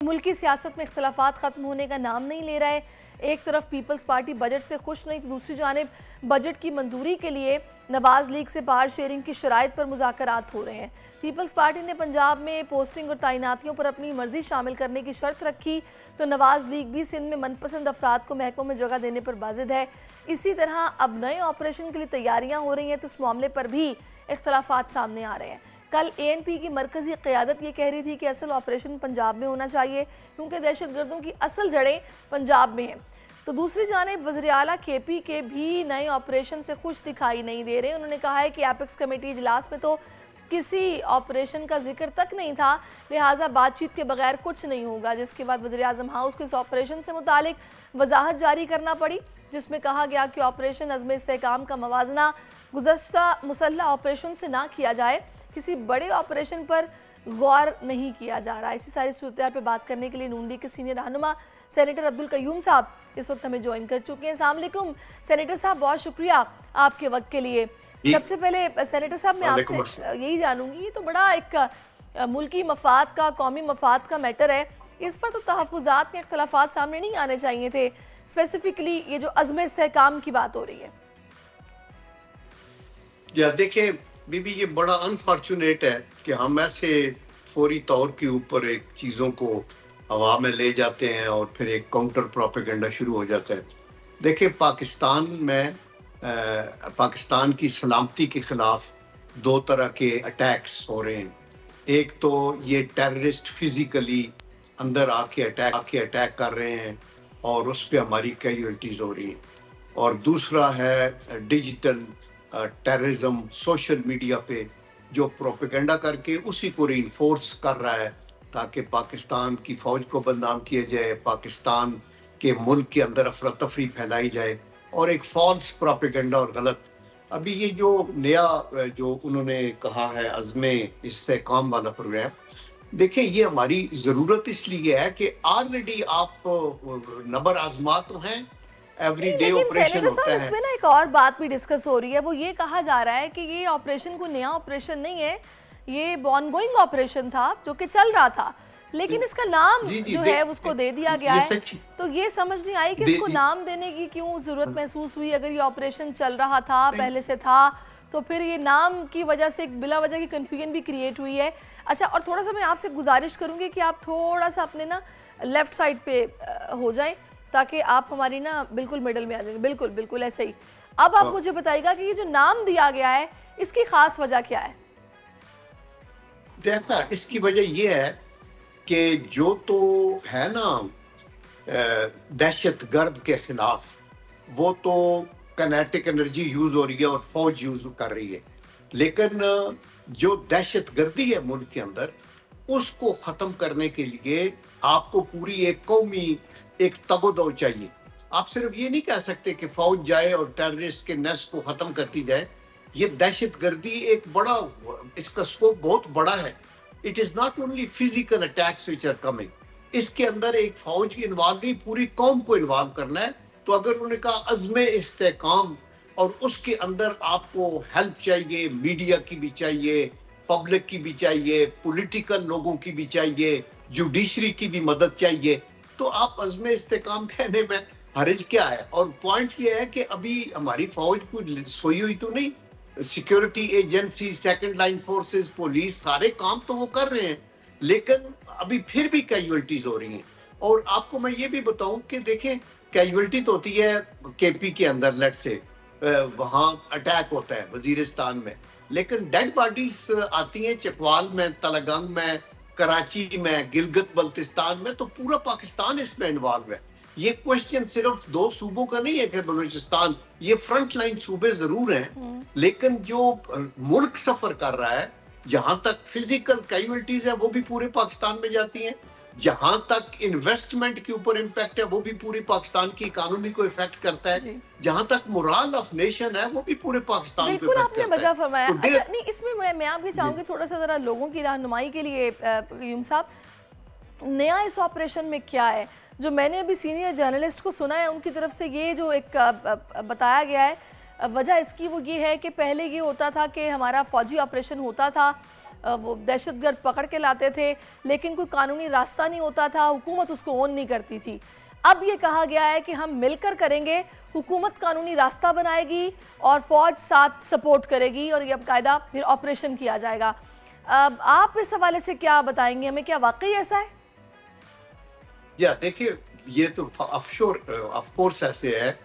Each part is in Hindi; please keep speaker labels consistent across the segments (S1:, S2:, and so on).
S1: मुल्क की सियासत में इख्तलाफात ख़त्म होने का नाम नहीं ले रहा है। एक तरफ पीपल्स पार्टी बजट से खुश नहीं तो दूसरी जानिब बजट की मंजूरी के लिए नवाज लीग से पावर शेयरिंग की शराइत पर मुज़ाकरात हो रहे हैं। पीपल्स पार्टी ने पंजाब में पोस्टिंग और तैनातियों पर अपनी मर्जी शामिल करने की शर्त रखी तो नवाज लीग भी सिंध में मनपसंद अफराद को महकमों में जगह देने पर बाजिद है। इसी तरह अब नए ऑपरेशन के लिए तैयारियाँ हो रही हैं तो इस मामले पर भी इख्तलाफात सामने आ रहे हैं। कल ANP की मरकजी क़यादत ये कह रही थी कि असल ऑपरेशन पंजाब में होना चाहिए क्योंकि दहशतगर्दों की असल जड़ें पंजाब में हैं। तो दूसरी जानिब वज़ीर आला KP के भी नए ऑपरेशन से खुश दिखाई नहीं दे रहे। उन्होंने कहा है कि एपेक्स कमेटी इजलास में तो किसी ऑपरेशन का जिक्र तक नहीं था, लिहाजा बातचीत के बगैर कुछ नहीं होगा। जिसके बाद वज़ीर आज़म हाउस को इस ऑपरेशन से मुतालिक वजाहत जारी करना पड़ी जिसमें कहा गया कि ऑपरेशन अज़्म इस्तेहकाम का मवाजना गुज़श्ता मुसल्लह ऑपरेशन से ना किया जाए, किसी बड़े ऑपरेशन पर गौर नहीं किया जा रहा। इसी सारी सूरत पे बात करने के लिए नून लीग के सीनियर रहनुमा सेनेटर अब्दुल कयूम साहब इस वक्त हमें ज्वाइन कर चुके हैं। अस्सलाम वालेकुम सेनेटर साहब, बहुत शुक्रिया आपके वक्त के लिए। सबसे पहले सेनेटर साहब मैं आपसे यही जानूंगी, ये तो बड़ा एक मुल्की मफाद का, कौमी मफाद का मैटर है, इस पर तो तहफ़्फ़ुज़ात के इख्तलाफात सामने नहीं आने चाहिए थे। स्पेसिफिकली ये जो अज़्म इस्तेहकाम की बात हो रही है,
S2: या देखिए बीबी, ये बड़ा अनफॉर्चुनेट है कि हम ऐसे फौरी तौर के ऊपर एक चीज़ों को हवा में ले जाते हैं और फिर एक काउंटर प्रोपेगेंडा शुरू हो जाता है। देखिए पाकिस्तान में पाकिस्तान की सलामती के ख़िलाफ़ दो तरह के अटैक्स हो रहे हैं। एक तो ये टेररिस्ट फिज़िकली अंदर आके अटैक कर रहे हैं और उस पर हमारी कैजुअल्टीज़ हो रही हैं, और दूसरा है डिजिटल टेररिज्म, सोशल मीडिया पे जो प्रोपेगेंडा करके उसी को रीइंफोर्स कर रहा है ताकि पाकिस्तान की फ़ौज को बदनाम किया जाए, पाकिस्तान के मुल्क के अंदर अफरा तफरी फैलाई जाए और एक फॉल्स प्रोपेगेंडा और गलत। अभी ये जो नया जो उन्होंने कहा है अज़्म इस्तेहकाम वाला प्रोग्राम, देखिए ये हमारी ज़रूरत इसलिए है कि ऑलरेडी आप नबर आजमा तो हैं, एवरीडे ऑपरेशन होता है।
S1: इसमें ना एक और बात भी डिस्कस हो रही है, वो ये कहा जा रहा है कि ये ऑपरेशन कोई नया ऑपरेशन नहीं है, ये ऑनगोइंग ऑपरेशन था जो कि चल रहा था, लेकिन इसका नाम जो है उसको दे दिया गया है। तो ये समझ नहीं आई कि इसको नाम देने की क्यों जरूरत महसूस हुई। अगर ये ऑपरेशन चल रहा था, पहले से था, तो फिर ये नाम की वजह से एक बिला वजह की कन्फ्यूजन भी क्रिएट हुई है। अच्छा, और थोड़ा सा मैं आपसे गुजारिश करूंगी कि आप थोड़ा सा अपने ना लेफ्ट साइड पे हो जाएं ताकि आप हमारी ना बिल्कुल मिडल में आ जाएंगे। बिल्कुल बिल्कुल ऐसे ही। अब आप मुझे बताइएगा कि ये जो नाम दिया गया है इसकी खास वजह क्या है?
S2: देखा, इसकी वजह ये है कि जो तो है ना दहशतगर्द के खिलाफ, वो तो काइनेटिक एनर्जी यूज हो रही है और फौज यूज कर रही है, लेकिन जो दहशतगर्दी है मुल्क के अंदर, उसको खत्म करने के लिए आपको पूरी एक कौमी एक तगोदो चाहिए। आप सिर्फ ये नहीं कह सकते कि फौज जाए और टेररिस्ट के नेस्ट को खत्म करती जाए। ये दहशतगर्दी एक बड़ा, इसका स्कोप बहुत बड़ा है। It is not only physical attacks which are coming, इसके अंदर एक फौज की इन्वॉल्व नहीं, पूरी कौम को इन्वॉल्व करना है। तो अगर उन्होंने कहा अज़्म इस्तेहकाम और उसके अंदर आपको हेल्प चाहिए, मीडिया की भी चाहिए, पब्लिक की भी चाहिए, पॉलिटिकल लोगों की भी चाहिए, जुडिशरी की भी मदद चाहिए, तो आप अज़्म इस्तेहकाम कहने में हर्ज क्या है। और पॉइंट ये है कि अभी हमारी फौज कोई सोई हुई तो नहीं, security agency, second line forces, police, सारे काम तो वो कर रहे हैं, लेकिन अभी फिर भी कैजुअल्टीज हो रही हैं। और आपको मैं ये भी बताऊं कि देखें, कैजुअल्टी तो होती है KP के अंदर, लेट से वहाँ अटैक होता है वजीरिस्तान में, लेकिन डेड बॉडीज आती हैं चकवाल में, तलगंग में, कराची में, गिलगित बल्तिस्तान में, तो पूरा पाकिस्तान इसमें इन्वॉल्व है। ये क्वेश्चन सिर्फ दो सूबों का नहीं है कि बलूचिस्तान, ये फ्रंट लाइन सूबे जरूर हैं, लेकिन जो मुल्क सफर कर रहा है, जहां तक फिजिकल कैजुअल्टीज है वो भी पूरे पाकिस्तान में जाती हैं, जहां तक इन्वेस्टमेंट के ऊपर इम्पैक्ट है वो भी पूरी पाकिस्तान की इकोनॉमी को इफेक्ट करता है, जहां तक मोरल ऑफ नेशन है वो भी पूरे पाकिस्तान को इफेक्ट करता है।
S1: मजा फरमाया। अच्छा, नहीं, इसमें मैं आपके चाहूंगी थोड़ा सा जरा लोगों की रहनुमाई के लिए कयूम साहब, नया इस ऑपरेशन में क्या है? जो मैंने अभी सीनियर जर्नलिस्ट को सुना है उनकी तरफ से ये जो एक बताया गया है, वजह इसकी वो ये है कि पहले ये होता था कि हमारा फौजी ऑपरेशन होता था वो दहशतगर्द पकड़ के लाते थे, लेकिन कोई कानूनी रास्ता नहीं होता था, हुकूमत उसको ऑन नहीं करती थी। अब ये कहा गया है कि हम मिलकर करेंगे, हुकूमत कानूनी रास्ता बनाएगी और फौज साथ सपोर्ट करेगी और ये बाकायदा फिर ऑपरेशन किया जाएगा। आप इस हवाले से क्या बताएंगे हमें, क्या वाकई ऐसा है?
S2: या देखिए, ये तो ऑफ कोर्स ऐसे है।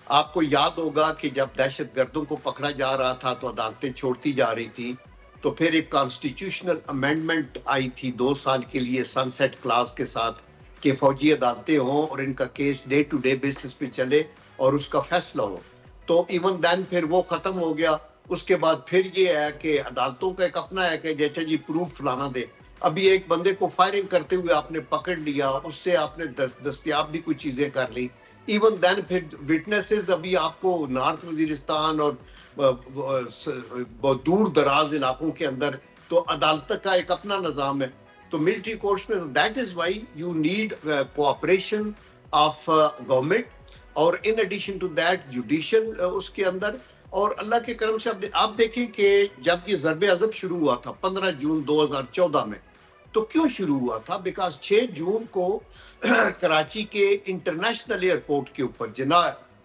S2: आपको याद होगा कि जब दहशतगर्दों को पकड़ा जा रहा था तो अदालतें छोड़ती जा रही थी, तो फिर एक कॉन्स्टिट्यूशनल अमेंडमेंट आई थी 2 साल के लिए सनसेट क्लास के साथ कि फौजी अदालतें हों और इनका case day to day basis पे चले और उसका फैसला हो। तो इवन देन फिर वो खत्म हो गया। उसके बाद फिर ये है कि अदालतों का एक अपना है कि जैसे जी प्रूफ फलाना दे। अभी एक बंदे को फायरिंग करते हुए आपने पकड़ लिया, उससे आपने दस्तयाब भी कुछ चीजें कर ली। इवन देन फिर विटनेसेस अभी आपको नॉर्थ वजीरिस्तान और बहुत दूर दराज इलाकों के अंदर तो अदालत का एक अपना निज़ाम है। तो मिलिट्री कोर्ट्स में that is why you need cooperation of government और in addition to that judicial उसके अंदर। और अल्लाह के करम से आप देखें कि जब ये ज़रबे अज़ब शुरू हुआ था 15 जून 2014 में, तो क्यों शुरू हुआ था? बिकॉज 6 जून को कराची के इंटरनेशनल एयरपोर्ट के ऊपर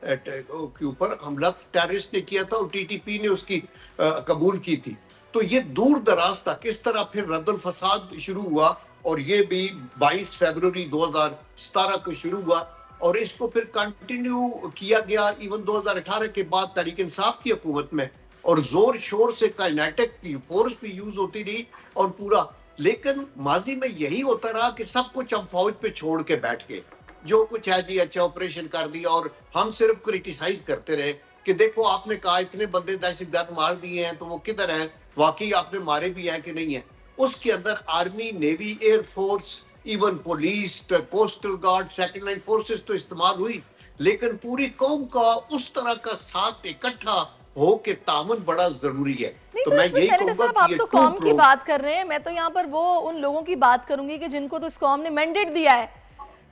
S2: के ऊपर हमला टेररिस्ट ने किया था और टीटीपी ने उसकी कबूल की थी। तो ये दूर दराज तक इस तरह फिर रद्दुल फसाद शुरू हुआ और ये भी 22 फरवरी 2017 को शुरू हुआ और इसको फिर कंटिन्यू किया गया इवन 2018 के बाद तहरीक इंसाफ की हुकूमत में, और जोर शोर से काइनेटिक की फोर्स भी यूज होती रही और पूरा। लेकिन माजी में यही होता रहा कि सब कुछ हम फौज पे छोड़ के बैठ गए, जो कुछ है जी अच्छा ऑपरेशन कर दिया और हम सिर्फ क्रिटिसाइज करते रहे कि देखो आपने कहा इतने बंदे दहशतगर्द मार दिए हैं तो वो किधर हैं, वाकई आपने मारे भी हैं कि नहीं है। उसके अंदर army, navy, air force, even police, coastal guard, second line forces तो इस्तेमाल हुई, लेकिन पूरी कौम का उस तरह का साथ इकट्ठा हो के तामन बड़ा जरूरी है।
S1: तो मैं यही कहूंगा कि आप तो कौम की बात कर रहे हैं, मैं तो यहाँ पर वो उन लोगों की बात करूंगी कि जिनको तो इस कौम ने मैंडेट दिया है,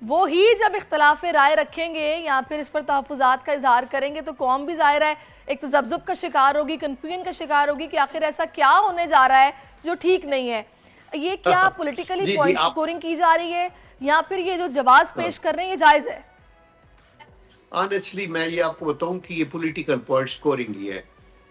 S1: वो ही जब इख्तलाफ राय रखेंगे या फिर इस पर तहफ़्फ़ुज़ात का इजहार करेंगे तो कौम भी ज़ाहिर है एक तज़ब्ज़ुब का शिकार होगी, कन्फ्यूजन का शिकार होगी कि आखिर ऐसा क्या होने जा रहा है जो ठीक नहीं है। ये क्या पॉलिटिकली पॉइंट स्कोरिंग की जा रही है या फिर ये जो जवाब पेश कर रहे हैं ये जायज़ है?
S2: ऑनेस्टली मैं ये आपको बताऊं कि ये पॉलिटिकल पॉइंट स्कोरिंग ही है।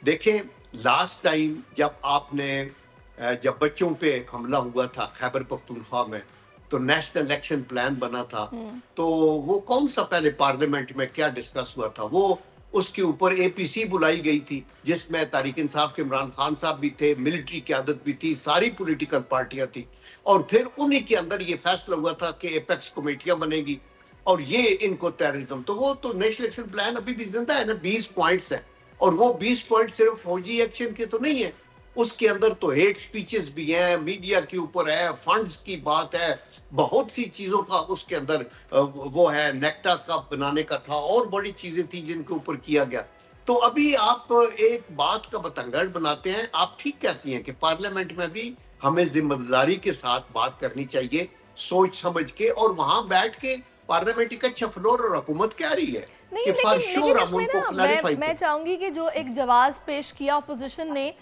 S2: देखें, लास्ट टाइम जब बच्चों पे हमला हुआ था खैबर पख्तूनख्वा में, तो नेशनल इलेक्शन प्लान बना था, तो वो कौन सा पहले पार्लियामेंट में क्या डिस्कस हुआ था, वो उसके ऊपर एपीसी बुलाई गई थी जिसमें तहरीक इंसाफ के इमरान खान साहब भी थे, मिलिट्री क़यादत भी थी, सारी पॉलिटिकल पार्टियां थी, और फिर उन्हीं के अंदर ये फैसला हुआ था कि एपेक्स कमेटियां बनेगी और ये इनको टेररिज्म। तो वो तो नेशनल एक्शन प्लान अभी भी जिंदा है ना, 20 पॉइंट्स हैं, और वो 20 पॉइंट सिर्फ फौजी एक्शन के तो नहीं है, उसके अंदर तो हेट स्पीचेस भी हैं, मीडिया के ऊपर है, फंड्स की बात है, बहुत सी चीजों का उसके अंदर वो है, नेक्टा का बनाने का था और बड़ी चीजें थी जिनके ऊपर किया गया। तो अभी आप एक बात का बतंगड़ बनाते हैं। आप ठीक कहती हैं कि पार्लियामेंट में भी हमें जिम्मेदारी के साथ बात करनी चाहिए, सोच समझ के, और वहां बैठ के पार्लियामेंट का अच्छा फ्लोर और हुकूमत क्या रही है कि फॉर श्योर हम उनको क्लैरिफाई।
S1: मैं चाहूंगी कि जो एक जवाब पेश किया अपोजिशन ने,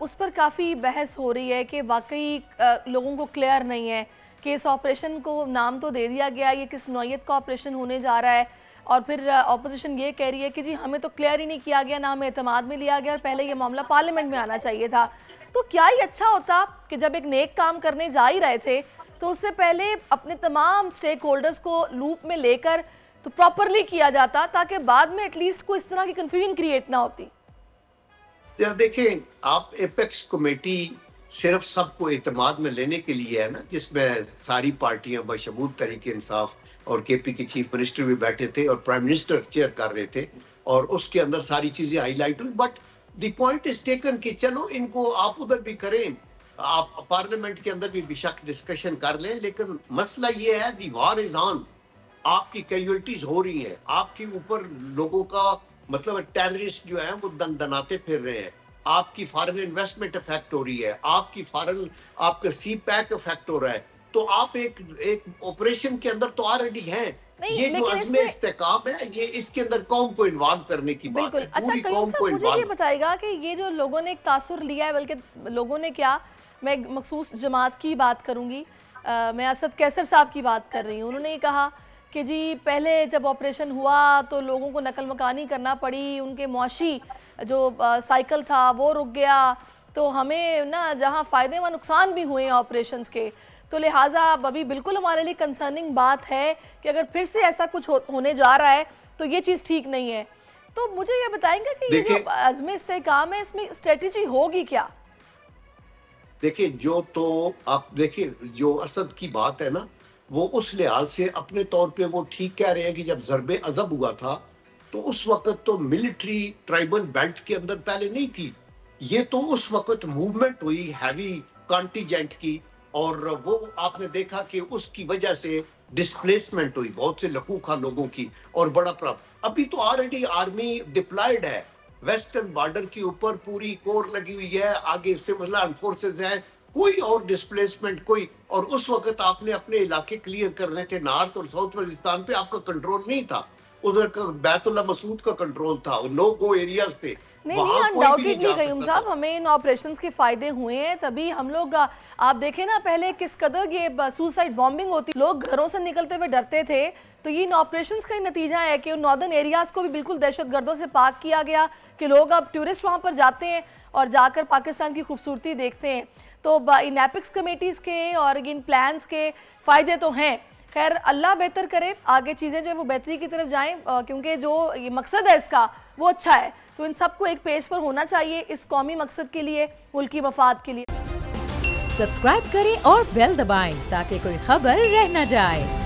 S1: उस पर काफ़ी बहस हो रही है कि वाकई लोगों को क्लियर नहीं है कि इस ऑपरेशन को नाम तो दे दिया गया, ये किस नौयत का ऑपरेशन होने जा रहा है, और फिर ऑपोजिशन ये कह रही है कि जी हमें तो क्लियर ही नहीं किया गया, ना हमें एतमाद में लिया गया और पहले ये मामला पार्लियामेंट में आना चाहिए था। तो क्या ही अच्छा होता कि जब एक नेक काम करने जा ही रहे थे तो उससे पहले अपने तमाम स्टेक होल्डर्स को लूप में लेकर तो प्रॉपरली किया जाता, ताकि बाद में एटलीस्ट कोई इस तरह की कंफ्यूजन क्रिएट ना होती।
S2: देखें, आप एपेक्स कमेटी सिर्फ सबको एतमाद में लेने के लिए है ना, जिसमें सारी पार्टियां बशमूल तहरीक इंसाफ और केपी के चीफ मिनिस्टर भी बैठे थे और प्राइम मिनिस्टर चेयर कर रहे थे, और उसके अंदर सारी चीजें हाईलाइट हुई। But the point is taken कि चलो इनको आप उधर भी करें, आप पार्लियामेंट के अंदर भी बेशक डिस्कशन कर लें, लेकिन मसला ये है दी वार इज ऑन, आपकी कैजुअलिटीज हो रही है, आपके ऊपर लोगों का मतलब टेररिस्ट जो है वो दनाते फिर रहे हैं, आपकी फॉरेन इन्वेस्टमेंट इफेक्ट हो रही है, आपकी फॉरेन आपका सी पैक इफेक्ट हो रहा है, तो आप एक ऑपरेशन के अंदर तो ऑलरेडी हैं। ये जो अज़्म इस्तेकाम है, ये इसके अंदर कौम को इन्वॉल्व करने की बात है,
S1: पूरी कौम को। मुझे ये बताएगा कि ये जो लोगों ने तासुर लिया है, बल्कि लोगों ने क्या, मैं एक मखसूस जमात की बात करूँगी। मैं असद कैसर साहब की बात कर रही हूँ। उन्होंने कहा कि जी पहले जब ऑपरेशन हुआ तो लोगों को नकल मकानी करना पड़ी, उनके मुआशी जो साइकिल था वो रुक गया, तो हमें ना जहाँ फ़ायदे व नुकसान भी हुए ऑपरेशंस के, तो लिहाजा अभी बिल्कुल हमारे लिए कंसर्निंग बात है कि अगर फिर से ऐसा कुछ होने जा रहा है तो ये चीज़ ठीक नहीं है। तो मुझे ये बताएंगे कि ये जो अज़्म इस्तेहकाम है इसमें स्ट्रेटजी होगी क्या?
S2: देखिए, जो तो आप देखिए, जो असद की बात है ना, वो उस लिहाज से अपने तौर पे वो ठीक कह रहे हैं कि जब ज़रबे अज़ब हुआ था तो उस वक्त तो मिलिट्री ट्राइबल बेल्ट के अंदर पहले नहीं थी। ये तो उस वक्त मूवमेंट हुई हैवी कॉन्टिजेंट की, और वो आपने देखा कि उसकी वजह से डिस्प्लेसमेंट हुई बहुत से लकूखा लोगों की, और बड़ा प्रॉब्लम। अभी तो ऑलरेडी आर्मी डिप्लॉयड है, वेस्टर्न बॉर्डर के ऊपर पूरी कोर लगी हुई है, आगे सिविल आर्म फोर्सेस है, कोई और डिस्प्लेसमेंट कोई। और उस वक्त आपने अपने इलाके क्लियर करने थे, नॉर्थ और साउथ वजिस्तान पे आपका कंट्रोल नहीं था, उधर का बैतुल्ला मसूद का कंट्रोल था, नो गो एरियाज थे।
S1: नहीं अनडाउटेडली कयूम साहब, हमें इन ऑपरेशंस के फायदे हुए हैं, तभी हम लोग आप देखें ना पहले किस कदर ये सुसाइड बॉम्बिंग होती, लोग घरों से निकलते हुए डरते थे, तो ये इन ऑपरेशंस का ही नतीजा है कि नॉर्दर्न एरियाज़ को भी बिल्कुल दहशतगर्दों से पाक किया गया कि लोग अब टूरिस्ट वहाँ पर जाते हैं और जाकर पाकिस्तान की खूबसूरती देखते हैं। तो इन एपिक्स कमेटीज़ के और इन प्लान्स के फ़ायदे तो हैं। खैर अल्लाह बेहतर करे, आगे चीज़ें जो है वो बेहतरी की तरफ जाएं, क्योंकि जो ये मकसद है इसका वो अच्छा है, तो इन सबको एक पेज पर होना चाहिए इस कौमी मकसद के लिए, मुल्की मफाद के लिए।
S3: सब्सक्राइब करें और बेल दबाएं ताकि कोई खबर रह न जाए।